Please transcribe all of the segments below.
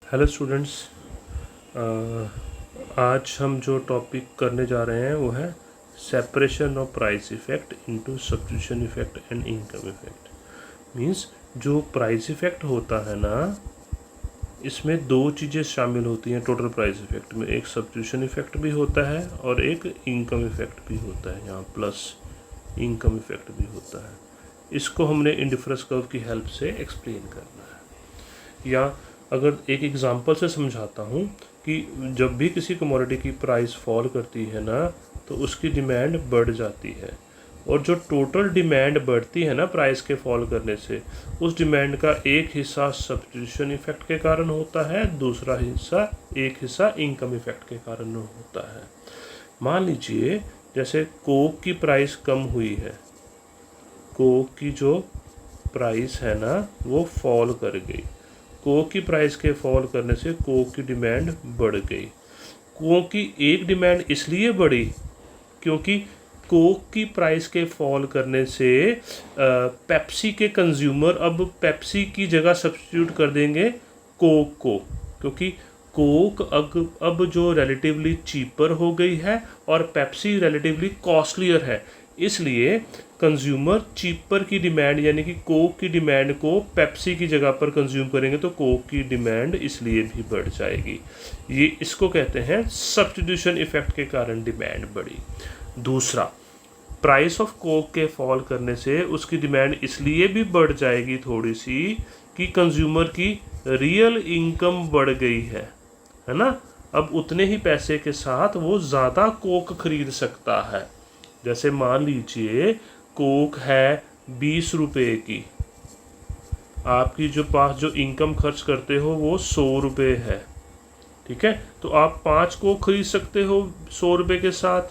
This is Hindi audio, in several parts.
Hello students. आज हम जो टॉपिक करने जा रहे हैं वो है separation of price effect into substitution effect and income effect. Means जो प्राइस इफ़ेक्ट होता है ना, इसमें दो चीज़ें शामिल होती हैं टोटल प्राइस इफ़ेक्ट में। एक सब्स्टिट्यूशन इफ़ेक्ट भी होता है और एक इनकम इफ़ेक्ट भी होता है, यहाँ प्लस इनकम इफ़ेक्ट भी होता है। इसको हमने इंडिफरेंस कर्व की हेल्प से एक्सप्लेन करना है। या अगर एक एग्जांपल से समझाता हूँ कि जब भी किसी कमोडिटी की प्राइस फॉल करती है ना, तो उसकी डिमांड बढ़ जाती है, और जो टोटल डिमांड बढ़ती है ना प्राइस के फॉल करने से, उस डिमांड का एक हिस्सा सब्स्टिट्यूशन इफेक्ट के कारण होता है, दूसरा हिस्सा इनकम इफेक्ट के कारण होता है। मान लीजिए जैसे कोक की प्राइस कम हुई है, कोक की जो प्राइस है ना वो फॉल कर गई। कोक की प्राइस के फॉल करने से कोक की डिमांड बढ़ गई। कोक की एक डिमांड इसलिए बढ़ी क्योंकि कोक की प्राइस के फॉल करने से पेप्सी के कंज्यूमर अब पेप्सी की जगह सब्स्टिट्यूट कर देंगे कोक को, क्योंकि कोक अब जो रिलेटिवली चीपर हो गई है और पेप्सी रिलेटिवली कॉस्टलियर है, इसलिए कंज्यूमर चीपर की डिमांड यानी कि कोक की डिमांड को पेप्सी की जगह पर कंज्यूम करेंगे, तो कोक की डिमांड इसलिए भी बढ़ जाएगी। ये इसको कहते हैं सब्स्टिट्यूशन इफेक्ट के कारण डिमांड बढ़ी। दूसरा, प्राइस ऑफ कोक के फॉल करने से उसकी डिमांड इसलिए भी बढ़ जाएगी थोड़ी सी कि कंज्यूमर की रियल इनकम बढ़ गई है ना। अब उतने ही पैसे के साथ वो ज़्यादा कोक खरीद सकता है। जैसे मान लीजिए कोक है 20 रुपये की, आपकी जो पास जो इनकम खर्च करते हो वो 100 रुपये है, ठीक है, तो आप 5 कोक खरीद सकते हो 100 रुपये के साथ।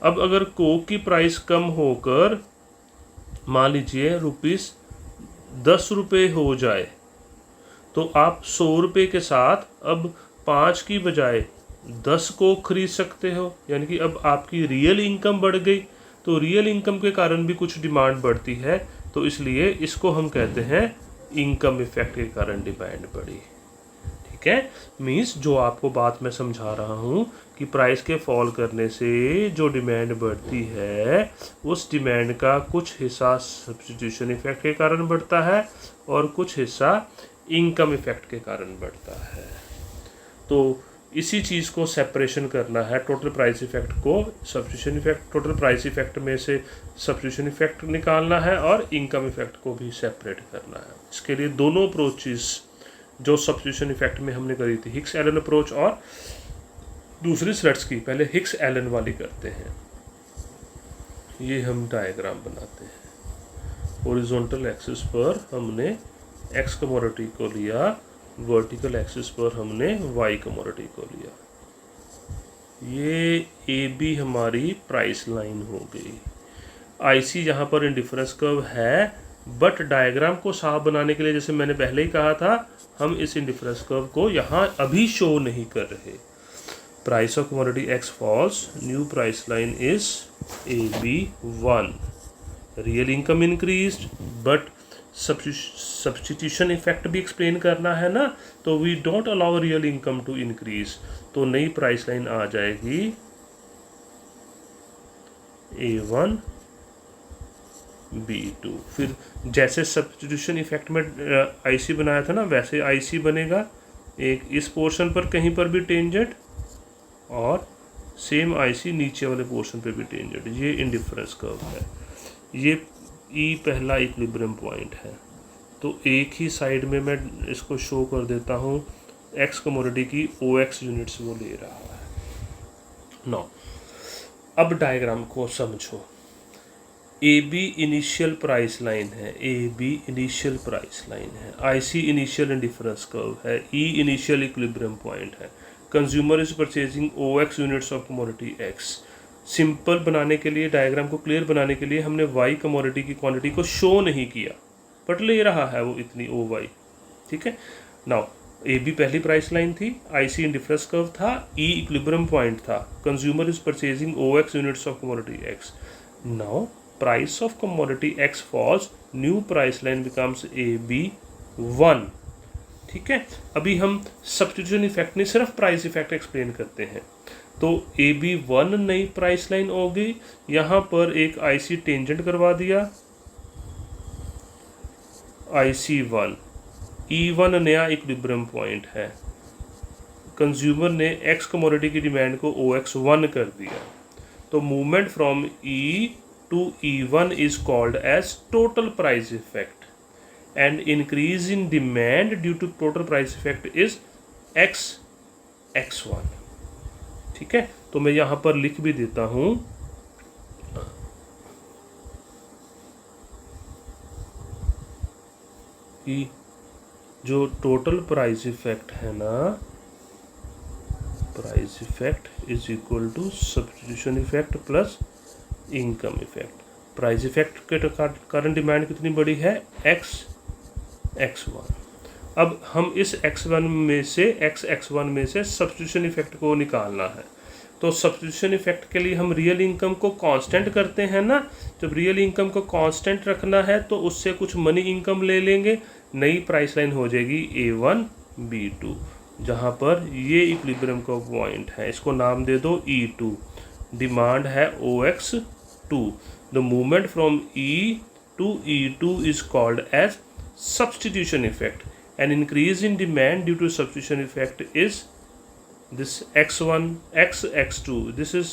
अब अगर कोक की प्राइस कम होकर मान लीजिए ₹10 हो जाए, तो आप 100 रुपये के साथ अब 5 की बजाय 10 कोक खरीद सकते हो, यानी कि अब आपकी रियल इनकम बढ़ गई। तो रियल इनकम के कारण भी कुछ डिमांड बढ़ती है, तो इसलिए इसको हम कहते हैं इनकम इफेक्ट के कारण डिमांड बढ़ी। ठीक है, मीन्स जो आपको बात मैं समझा रहा हूँ कि प्राइस के फॉल करने से जो डिमांड बढ़ती है, उस डिमांड का कुछ हिस्सा सब्स्टिट्यूशन इफेक्ट के कारण बढ़ता है और कुछ हिस्सा इनकम इफेक्ट के कारण बढ़ता है। तो इसी चीज़ को सेपरेशन करना है, टोटल प्राइस इफेक्ट को substitution effect, total price effect में से सब्स्टिट्यूशन इफेक्ट निकालना है और इनकम इफेक्ट को भी सेपरेट करना है। इसके लिए दोनों अप्रोचेस जो सब्स्टिट्यूशन इफेक्ट में हमने करी थी, हिक्स एलन अप्रोच और दूसरी स्लट्स की, पहले हिक्स एलन वाली करते हैं। ये हम डायग्राम बनाते हैं। हॉरिजॉन्टल एक्सिस पर हमने एक्स कमोडिटी को लिया, वर्टिकल एक्सिस पर हमने वाई कमोडिटी को लिया। ये ए बी हमारी प्राइस लाइन हो गई। आईसी यहाँ पर इंडिफरेंस कर्व है, बट डायग्राम को साफ बनाने के लिए जैसे मैंने पहले ही कहा था, हम इस इंडिफरेंस कर्व को यहाँ अभी शो नहीं कर रहे। Price of commodity X falls, new price line is AB1, real income increased, but substitution effect भी एक्सप्लेन करना है ना, तो we don't allow real income to increase, तो नई प्राइस लाइन आ जाएगी A1 B2। फिर जैसे सब्स्टिट्यूशन इफेक्ट में आईसी बनाया था ना, वैसे आईसी बनेगा, एक इस पोर्शन पर कहीं पर भी टेंजेंट और सेम आईसी नीचे वाले पोर्शन पे भी टेंजेंट। ये इंडिफरेंस कर्व है, ये ई पहला इक्विलिब्रियम पॉइंट है। तो एक ही साइड में मैं इसको शो कर देता हूँ, एक्स कमोडिटी की OX यूनिट्स वो ले रहा है। नो, अब डायग्राम को समझो। AB इनिशियल प्राइस लाइन है, AB इनिशियल प्राइस लाइन है, IC इनिशियल इंडिफरेंस कर्व है, E इनिशियल इक्विलिब्रियम पॉइंट है, consumer is purchasing OX units of commodity X। Simple बनाने के लिए, डायग्राम को क्लियर बनाने के लिए हमने Y कमोडिटी की क्वांटिटी को शो नहीं किया, बट ले रहा है वो इतनी OY। ठीक है, नाउ AB पहली प्राइस लाइन थी, IC इंडिफरेंस कर्व था, E इक्विलिब्रियम पॉइंट था, consumer is purchasing OX units of commodity X। Now price of commodity X falls, new price line becomes AB1। ठीक है, अभी हम सब्स्टिट्यूशन इफेक्ट नहीं, सिर्फ प्राइस इफेक्ट एक्सप्लेन करते हैं। तो AB1 नई प्राइस लाइन होगी, यहाँ पर एक IC टेंजेंट करवा दिया, IC1, E1 नया इक्विलिब्रियम पॉइंट है, कंज्यूमर ने X कमोडिटी की डिमांड को OX1 कर दिया, तो movement from E to E1 is called as total price effect and increase in demand due to total price effect is X1। ठीक है, तो मैं यहाँ पर लिख भी देता हूँ, कि जो टोटल प्राइस इफेक्ट है ना, price effect is equal to substitution effect plus income effect. Price effect के कारण डिमांड कितनी बड़ी है, X1। अब हम इस X1 में से X1 में से सब्स्टिट्यूशन इफेक्ट को निकालना है। तो सब्स्टिट्यूशन इफेक्ट के लिए हम रियल इनकम को कांस्टेंट करते हैं ना, जब रियल इनकम को कांस्टेंट रखना है तो उससे कुछ मनी इनकम ले लेंगे, नई प्राइस लाइन हो जाएगी A1 B2, जहाँ पर ये इक्विलिब्रियम का पॉइंट है, इसको नाम दे दो E2, डिमांड है OX2, the movement from E to E2 is called as substitution effect. An increase in demand due to substitution effect is this X1 X2. This is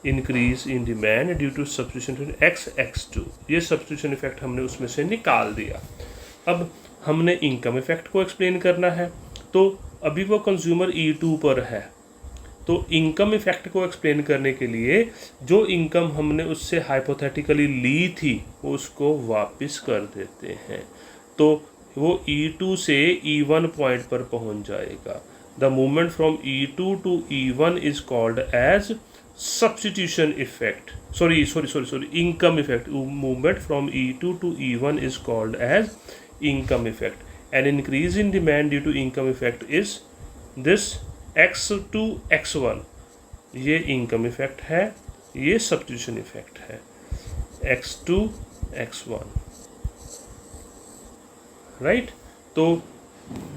increase in demand due to substitution X2. ये substitution effect हमने उसमें से निकाल दिया। अब हमने इनकम इफेक्ट को एक्सप्लेन करना है, तो अभी वो कंज्यूमर E2 पर है, तो इनकम इफेक्ट को एक्सप्लेन करने के लिए जो इनकम हमने उससे हाइपोथेटिकली ली थी उसको वापस कर देते हैं, तो वो E2 से E1 पॉइंट पर पहुंच जाएगा। The movement from E2 to E1 is called as substitution effect, sorry income effect. Movement from E2 to E1 is called as income effect. An increase in demand due to income effect is this X2 X1, ये इनकम इफेक्ट है, ये सब्स्टिट्यूशन इफेक्ट है, X2 X1, राइट। तो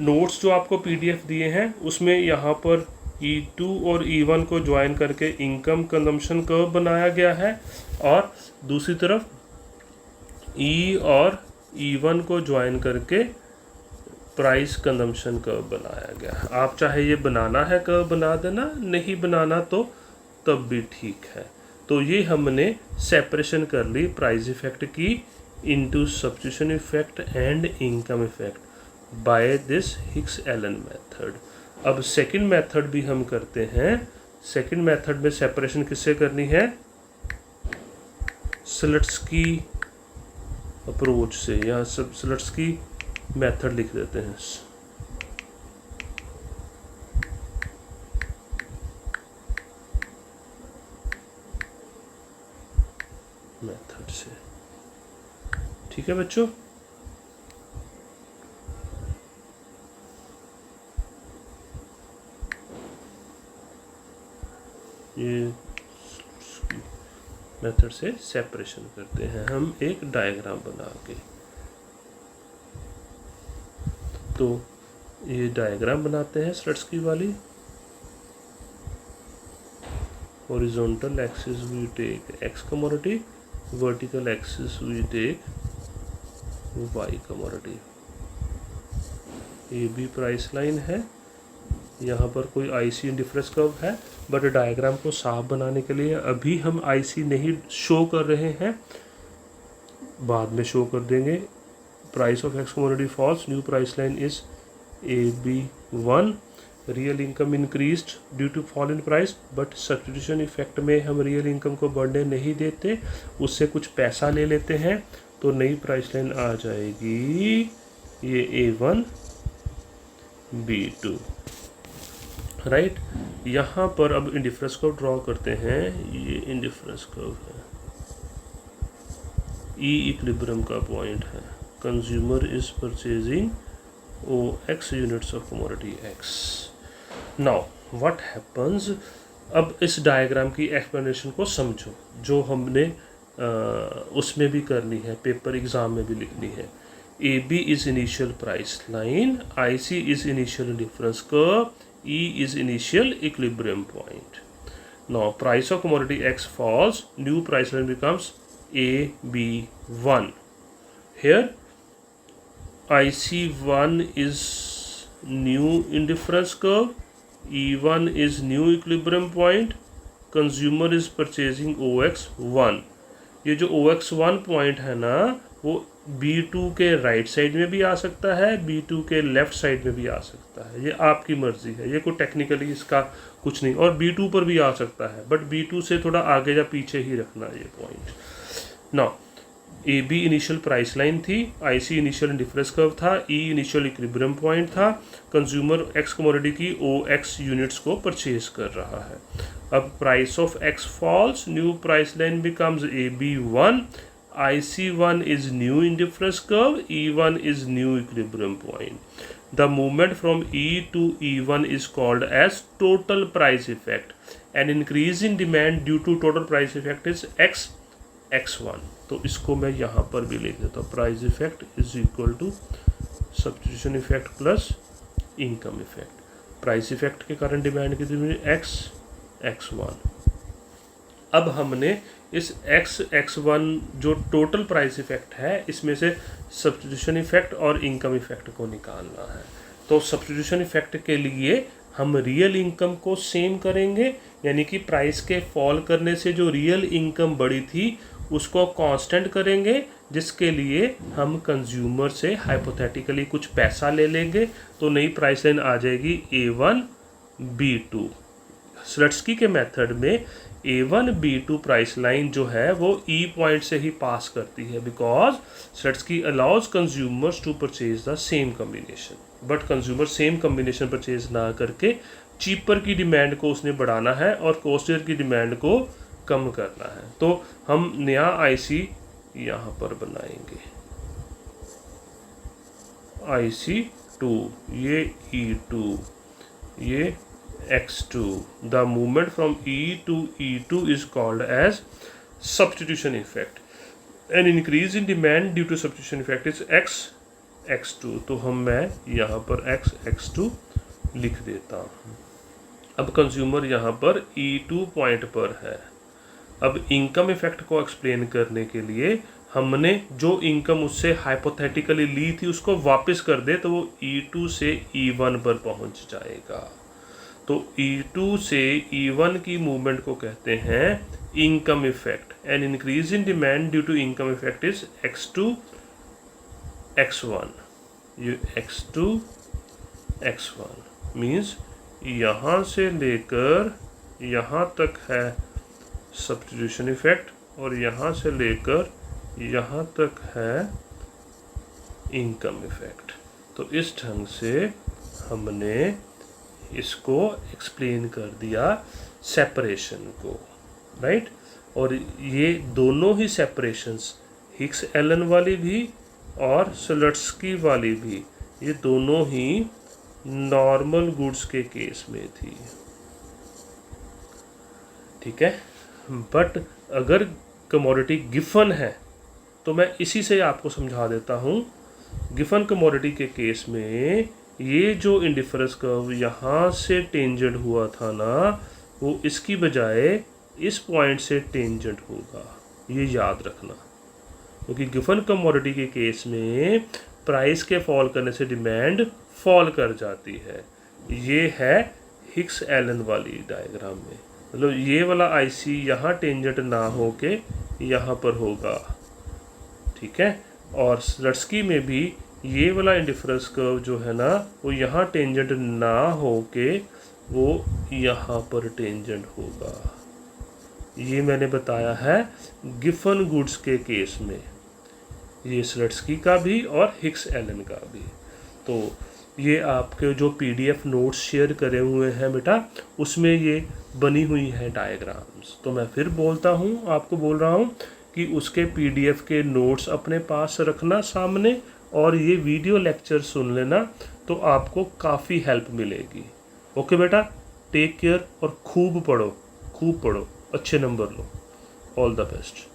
नोट्स जो आपको PDF दिए हैं उसमें यहाँ पर E2 और E1 को ज्वाइन करके इनकम कंजम्पशन कर्व बनाया गया है, और दूसरी तरफ E और E1 को ज्वाइन करके प्राइस कंजम्पशन कर्व बनाया गया है। आप चाहे ये बनाना है कर्व बना देना, नहीं बनाना तो तब भी ठीक है। तो ये हमने सेपरेशन कर ली प्राइस इफेक्ट की into substitution effect and income effect by this Hicks Allen method. अब सेकंड मेथड भी हम करते हैं। सेकंड मेथड में सेपरेशन किससे करनी है, स्लट्सकी अप्रोच से, यहाँ सब स्लट्सकी मेथड लिख देते हैं, मेथड से। ठीक है बच्चों, ये मेथड से सेपरेशन करते हैं हम एक डायग्राम बना के। तो ये डायग्राम बनाते हैं स्लट्सकी वाली। Horizontal axis we take X commodity, vertical axis we take Y commodity. ये भी प्राइस लाइन है, यहाँ पर कोई IC इंडिफरेंस कर्व है, बट डायग्राम को साफ बनाने के लिए अभी हम IC नहीं शो कर रहे हैं, बाद में शो कर देंगे। Price of X commodity falls, new price line is AB1, real income increased due to fall in price, but substitution effect में हम रियल इनकम को बढ़ने नहीं देते, उससे कुछ पैसा ले लेते हैं, तो नई प्राइस लाइन आ जाएगी ये A1 B2, राइट। यहाँ पर अब इंडिफरेंस कर्व ड्रॉ करते हैं। ये इंडिफरेंस कर्व है, E इक्विलिब्रियम का पॉइंट है, consumer is purchasing OX units of commodity X। Now what happens, अब इस डायग्राम की एक्सप्लेनेशन को समझो, जो हमने उसमें भी करनी है, पेपर एग्ज़ाम में भी लिखनी है। AB is initial price line, IC is initial indifference curve, E is initial equilibrium point. Now price of commodity X falls, new price line becomes AB1. Here IC1 is new indifference curve, E1 is new equilibrium point, consumer is purchasing OX1. ये जो OX1 पॉइंट है ना वो B2 के राइट साइड में भी आ सकता है, B2 के लेफ्ट साइड में भी आ सकता है, ये आपकी मर्जी है, ये कोई टेक्निकली इसका कुछ नहीं, और B2 पर भी आ सकता है, बट B2 से थोड़ा आगे या पीछे ही रखना ये point. Now AB initial price line थी, IC इनिशियल इंडिफरेंस कर्व था, E इनिशियल इक्विलिब्रियम पॉइंट था, कंज्यूमर X कमोडिटी की OX यूनिट्स को परचेज कर रहा है। अब price of X falls, new price line becomes AB1, IC1 is new indifference curve, E1 is new equilibrium point. The movement from E to E1 is called as total price effect. An increase in demand due to total price effect is X1. तो इसको मैं यहाँ पर भी लिख देता हूँ, price effect is equal to substitution effect plus income effect. Price effect के कारण डिमांड की X1। अब हमने इस X1 जो टोटल प्राइस इफेक्ट है इसमें से सब्स्टिट्यूशन इफेक्ट और इनकम इफेक्ट को निकालना है। तो सब्स्टिट्यूशन इफेक्ट के लिए हम रियल इनकम को सेम करेंगे, यानी कि प्राइस के फॉल करने से जो रियल इनकम बढ़ी थी उसको कांस्टेंट करेंगे, जिसके लिए हम कंज्यूमर से हाइपोथेटिकली कुछ पैसा ले लेंगे, तो नई प्राइस लाइन आ जाएगी A1 B2। स्लट्सकी के मेथड में A1 B2 प्राइस लाइन जो है वो E पॉइंट से ही पास करती है, because Slutsky allows consumers to purchase the same combination, but consumer same combination purchase ना करके चीपर की डिमांड को उसने बढ़ाना है और कॉस्टियर की डिमांड को कम करना है। तो हम नया IC यहाँ पर बनाएंगे, IC2, ये E2, ये X2. The movement from E to E2 is called as substitution effect. An increase in demand due to substitution effect is X2. तो मैं यहाँ पर X2 लिख देता हूँ। अब कंज्यूमर यहाँ पर E2 पॉइंट पर है। अब इनकम इफेक्ट को एक्सप्लेन करने के लिए हमने जो इनकम उससे हाइपोथेटिकली ली थी उसको वापस कर दे तो वो E2 से E1 पर पहुँच जाएगा। तो E2 से E1 की मूवमेंट को कहते हैं income effect. An increase in demand due to income effect is X2 X1। ये X2 X1 मीन्स यहाँ से लेकर यहाँ तक है सब्स्टिट्यूशन इफेक्ट और यहाँ से लेकर यहाँ तक है इनकम इफेक्ट। तो इस ढंग से हमने इसको एक्सप्लेन कर दिया सेपरेशन को, राइट। और ये दोनों ही सेपरेशंस हिक्स एलन वाली भी और स्लट्सकी वाली भी, ये दोनों ही नॉर्मल गुड्स के केस में थी, ठीक है। बट अगर कमोडिटी गिफन है तो मैं इसी से आपको समझा देता हूँ। गिफन कमोडिटी के केस में ये जो इंडिफरेंस कर्व यहाँ से टेंजेंट हुआ था ना, वो इसकी बजाय इस पॉइंट से टेंजेंट होगा, ये याद रखना। क्योंकि गिफन कमोडिटी के केस में प्राइस के फॉल करने से डिमांड फॉल कर जाती है। ये है हिक्स एलन वाली डायग्राम में, मतलब ये वाला IC यहाँ टेंजेंट ना होके यहाँ पर होगा, ठीक है। और स्लट्सकी में भी ये वाला इंडिफरेंस कर्व जो है ना वो यहाँ टेंजेंट ना होके वो यहाँ पर टेंजेंट होगा। ये मैंने बताया है गिफन गुड्स के केस में, ये स्लट्सकी का भी और हिक्स एलन का भी। तो ये आपके जो PDF नोट्स शेयर करे हुए हैं बेटा, उसमें ये बनी हुई है डायग्राम्स। तो मैं फिर बोलता हूँ, आपको बोल रहा हूँ कि उसके PDF के नोट्स अपने पास रखना सामने और ये वीडियो लेक्चर सुन लेना, तो आपको काफ़ी हेल्प मिलेगी। ओके बेटा, टेक केयर और खूब पढ़ो, अच्छे number low. All the best.